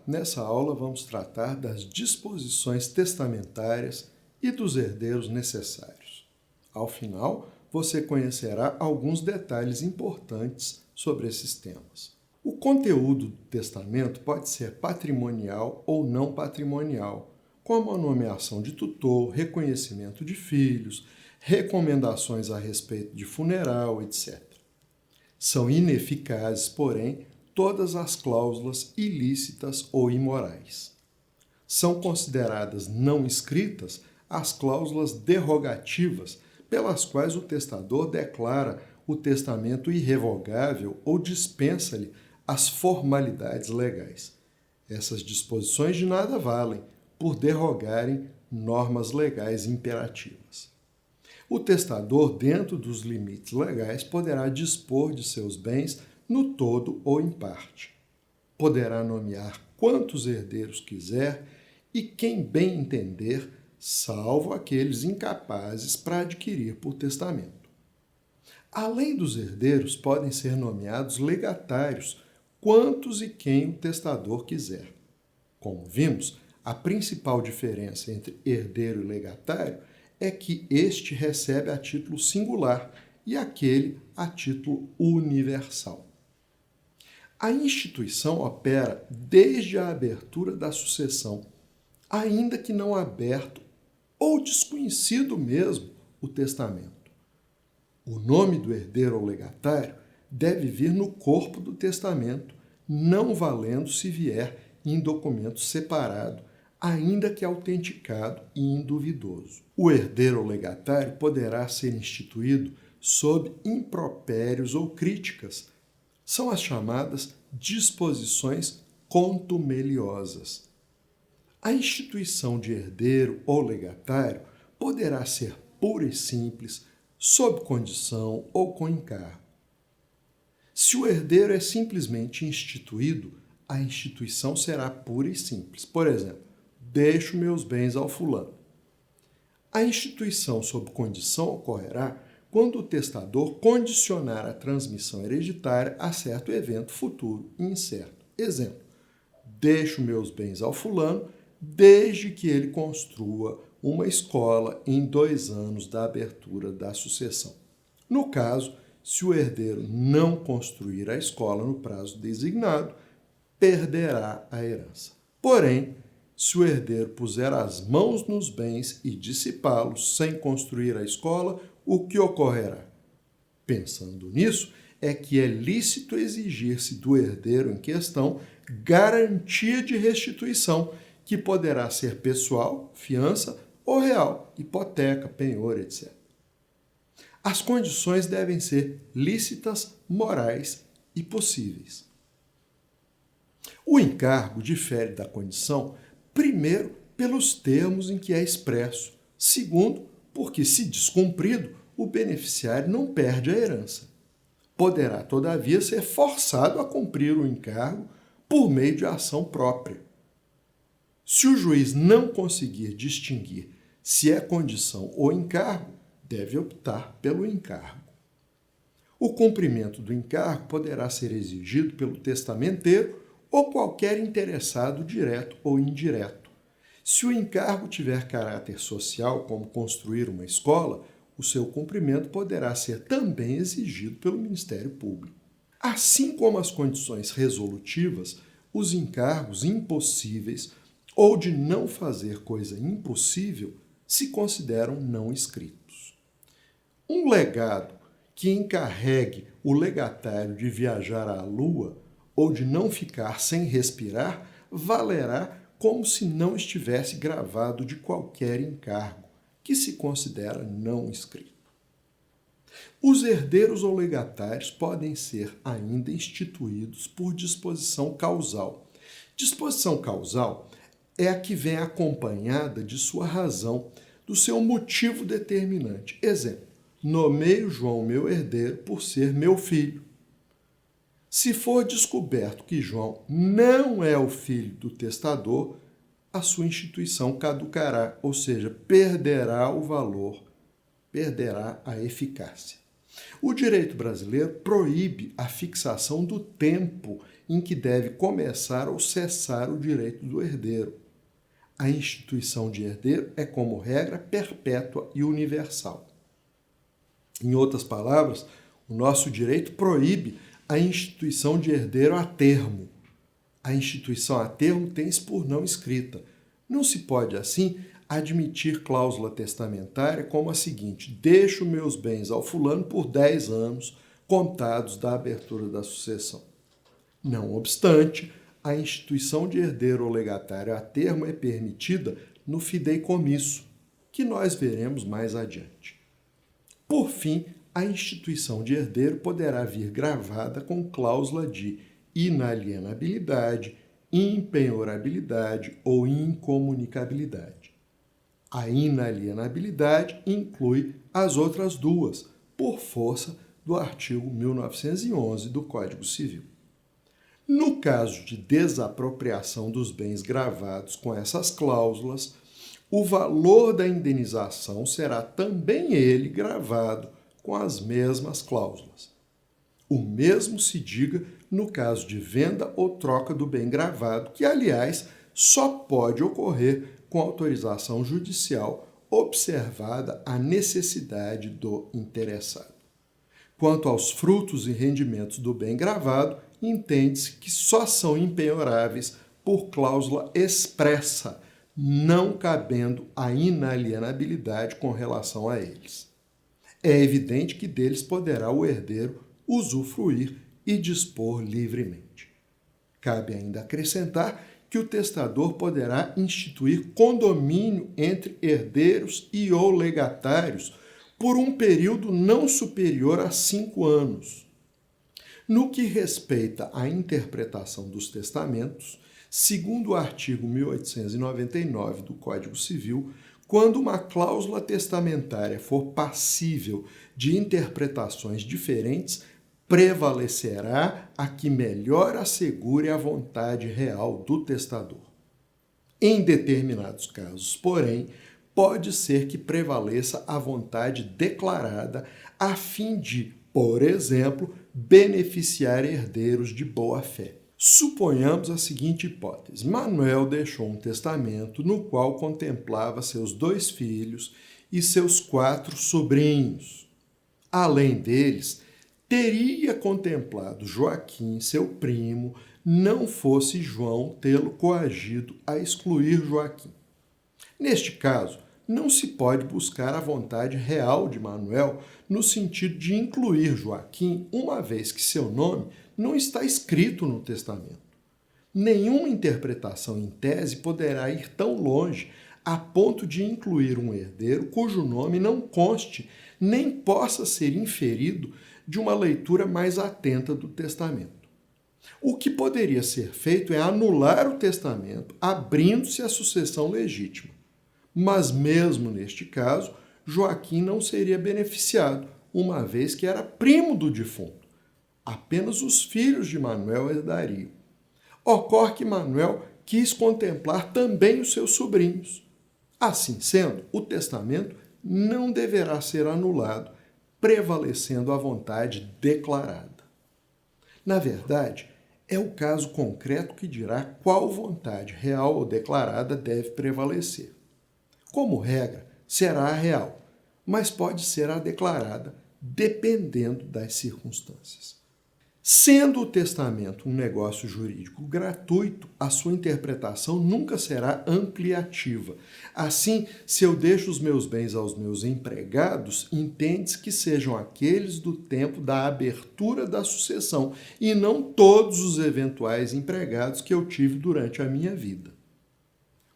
nessa aula vamos tratar das disposições testamentárias e dos herdeiros necessários. Ao final, você conhecerá alguns detalhes importantes sobre esses temas. O conteúdo do testamento pode ser patrimonial ou não patrimonial, como a nomeação de tutor, reconhecimento de filhos, recomendações a respeito de funeral, etc. São ineficazes, porém, todas as cláusulas ilícitas ou imorais. São consideradas não escritas as cláusulas derrogativas, pelas quais o testador declara o testamento irrevogável ou dispensa-lhe as formalidades legais. Essas disposições de nada valem, por derrogarem normas legais imperativas. O testador, dentro dos limites legais, poderá dispor de seus bens no todo ou em parte. Poderá nomear quantos herdeiros quiser e quem bem entender, salvo aqueles incapazes para adquirir por testamento. Além dos herdeiros, podem ser nomeados legatários, quantos e quem o testador quiser. Como vimos, a principal diferença entre herdeiro e legatário é que este recebe a título singular e aquele a título universal. A instituição opera desde a abertura da sucessão, ainda que não aberto ou desconhecido mesmo o testamento. O nome do herdeiro ou legatário deve vir no corpo do testamento, não valendo se vier em documento separado, ainda que autenticado e induvidoso. O herdeiro ou legatário poderá ser instituído sob impropérios ou críticas. São as chamadas disposições contumeliosas. A instituição de herdeiro ou legatário poderá ser pura e simples, sob condição ou com encargo. Se o herdeiro é simplesmente instituído, a instituição será pura e simples. Por exemplo, deixo meus bens ao fulano. A instituição sob condição ocorrerá quando o testador condicionar a transmissão hereditária a certo evento futuro e incerto. Exemplo, deixo meus bens ao fulano desde que ele construa uma escola em 2 anos da abertura da sucessão. No caso, se o herdeiro não construir a escola no prazo designado, perderá a herança. Porém, se o herdeiro puser as mãos nos bens e dissipá-los sem construir a escola, o que ocorrerá? Pensando nisso, é que é lícito exigir-se do herdeiro em questão garantia de restituição, que poderá ser pessoal, fiança ou real, hipoteca, penhor, etc. As condições devem ser lícitas, morais e possíveis. O encargo difere da condição, primeiro, pelos termos em que é expresso, segundo, porque, se descumprido, o beneficiário não perde a herança. Poderá, todavia, ser forçado a cumprir o encargo por meio de ação própria. Se o juiz não conseguir distinguir se é condição ou encargo, deve optar pelo encargo. O cumprimento do encargo poderá ser exigido pelo testamenteiro ou qualquer interessado direto ou indireto. Se o encargo tiver caráter social, como construir uma escola, o seu cumprimento poderá ser também exigido pelo Ministério Público. Assim como as condições resolutivas, os encargos impossíveis ou de não fazer coisa impossível se consideram não escritos. Um legado que encarregue o legatário de viajar à Lua ou de não ficar sem respirar valerá como se não estivesse gravado de qualquer encargo, que se considera não escrito. Os herdeiros ou legatários podem ser ainda instituídos por disposição causal. Disposição causal é a que vem acompanhada de sua razão, do seu motivo determinante. Exemplo, nomeio João meu herdeiro por ser meu filho. Se for descoberto que João não é o filho do testador, a sua instituição caducará, ou seja, perderá o valor, perderá a eficácia. O direito brasileiro proíbe a fixação do tempo em que deve começar ou cessar o direito do herdeiro. A instituição de herdeiro é, como regra, perpétua e universal. Em outras palavras, o nosso direito proíbe a instituição de herdeiro a termo. A instituição a termo tem-se por não escrita. Não se pode, assim, admitir cláusula testamentária como a seguinte: deixo meus bens ao fulano por 10 anos, contados da abertura da sucessão. Não obstante, a instituição de herdeiro ou legatário a termo é permitida no fideicomisso, que nós veremos mais adiante. Por fim, a instituição de herdeiro poderá vir gravada com cláusula de inalienabilidade, impenhorabilidade ou incomunicabilidade. A inalienabilidade inclui as outras duas, por força do artigo 1911 do Código Civil. No caso de desapropriação dos bens gravados com essas cláusulas, o valor da indenização será também ele gravado com as mesmas cláusulas. O mesmo se diga no caso de venda ou troca do bem gravado, que, aliás, só pode ocorrer com autorização judicial, observada a necessidade do interessado. Quanto aos frutos e rendimentos do bem gravado, entende-se que só são impenhoráveis por cláusula expressa, não cabendo a inalienabilidade com relação a eles. É evidente que deles poderá o herdeiro usufruir e dispor livremente. Cabe ainda acrescentar que o testador poderá instituir condomínio entre herdeiros e ou legatários por um período não superior a 5 anos. No que respeita à interpretação dos testamentos, segundo o artigo 1899 do Código Civil, quando uma cláusula testamentária for passível de interpretações diferentes, prevalecerá a que melhor assegure a vontade real do testador. Em determinados casos, porém, pode ser que prevaleça a vontade declarada a fim de, por exemplo, beneficiar herdeiros de boa-fé. Suponhamos a seguinte hipótese: Manuel deixou um testamento no qual contemplava seus 2 filhos e seus 4 sobrinhos. Além deles, teria contemplado Joaquim, seu primo, não fosse João tê-lo coagido a excluir Joaquim. Neste caso, não se pode buscar a vontade real de Manuel no sentido de incluir Joaquim, uma vez que seu nome não está escrito no testamento. Nenhuma interpretação em tese poderá ir tão longe a ponto de incluir um herdeiro cujo nome não conste nem possa ser inferido de uma leitura mais atenta do testamento. O que poderia ser feito é anular o testamento, abrindo-se a sucessão legítima. Mas mesmo neste caso, Joaquim não seria beneficiado, uma vez que era primo do defunto. Apenas os filhos de Manuel herdariam. Ocorre que Manuel quis contemplar também os seus sobrinhos. Assim sendo, o testamento não deverá ser anulado, prevalecendo a vontade declarada. Na verdade, é o caso concreto que dirá qual vontade real ou declarada deve prevalecer. Como regra, será a real, mas pode ser a declarada, dependendo das circunstâncias. Sendo o testamento um negócio jurídico gratuito, a sua interpretação nunca será ampliativa. Assim, se eu deixo os meus bens aos meus empregados, entende-se que sejam aqueles do tempo da abertura da sucessão e não todos os eventuais empregados que eu tive durante a minha vida.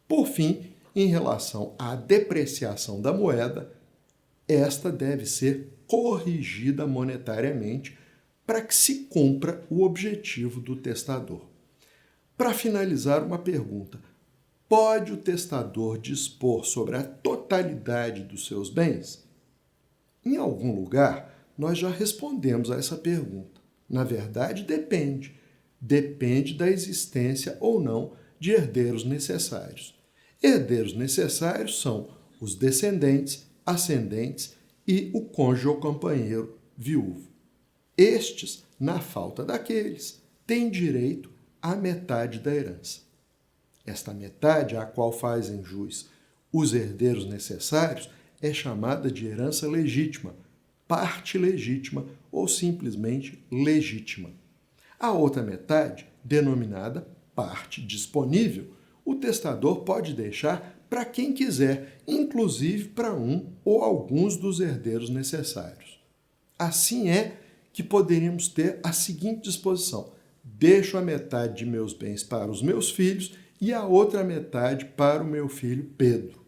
Por fim, em relação à depreciação da moeda, esta deve ser corrigida monetariamente para que se cumpra o objetivo do testador. Para finalizar, uma pergunta: pode o testador dispor sobre a totalidade dos seus bens? Em algum lugar, nós já respondemos a essa pergunta. Na verdade, depende. Depende da existência ou não de herdeiros necessários. Herdeiros necessários são os descendentes, ascendentes e o cônjuge ou companheiro viúvo. Estes, na falta daqueles, têm direito à metade da herança. Esta metade, à qual fazem jus os herdeiros necessários, é chamada de herança legítima, parte legítima ou simplesmente legítima. A outra metade, denominada parte disponível, o testador pode deixar para quem quiser, inclusive para um ou alguns dos herdeiros necessários. Assim é que poderíamos ter a seguinte disposição: deixo a metade de meus bens para os meus filhos e a outra metade para o meu filho Pedro.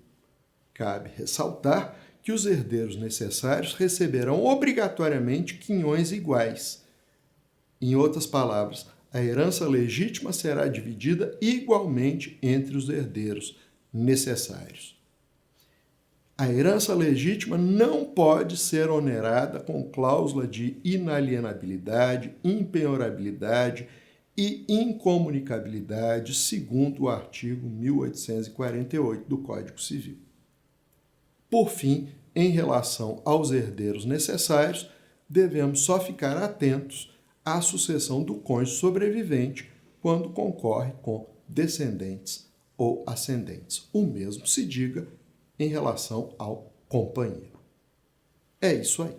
Cabe ressaltar que os herdeiros necessários receberão obrigatoriamente quinhões iguais. Em outras palavras, a herança legítima será dividida igualmente entre os herdeiros necessários. A herança legítima não pode ser onerada com cláusula de inalienabilidade, impenhorabilidade e incomunicabilidade, segundo o artigo 1848 do Código Civil. Por fim, em relação aos herdeiros necessários, devemos só ficar atentos à sucessão do cônjuge sobrevivente quando concorre com descendentes ou ascendentes. O mesmo se diga em relação ao companheiro. É isso aí.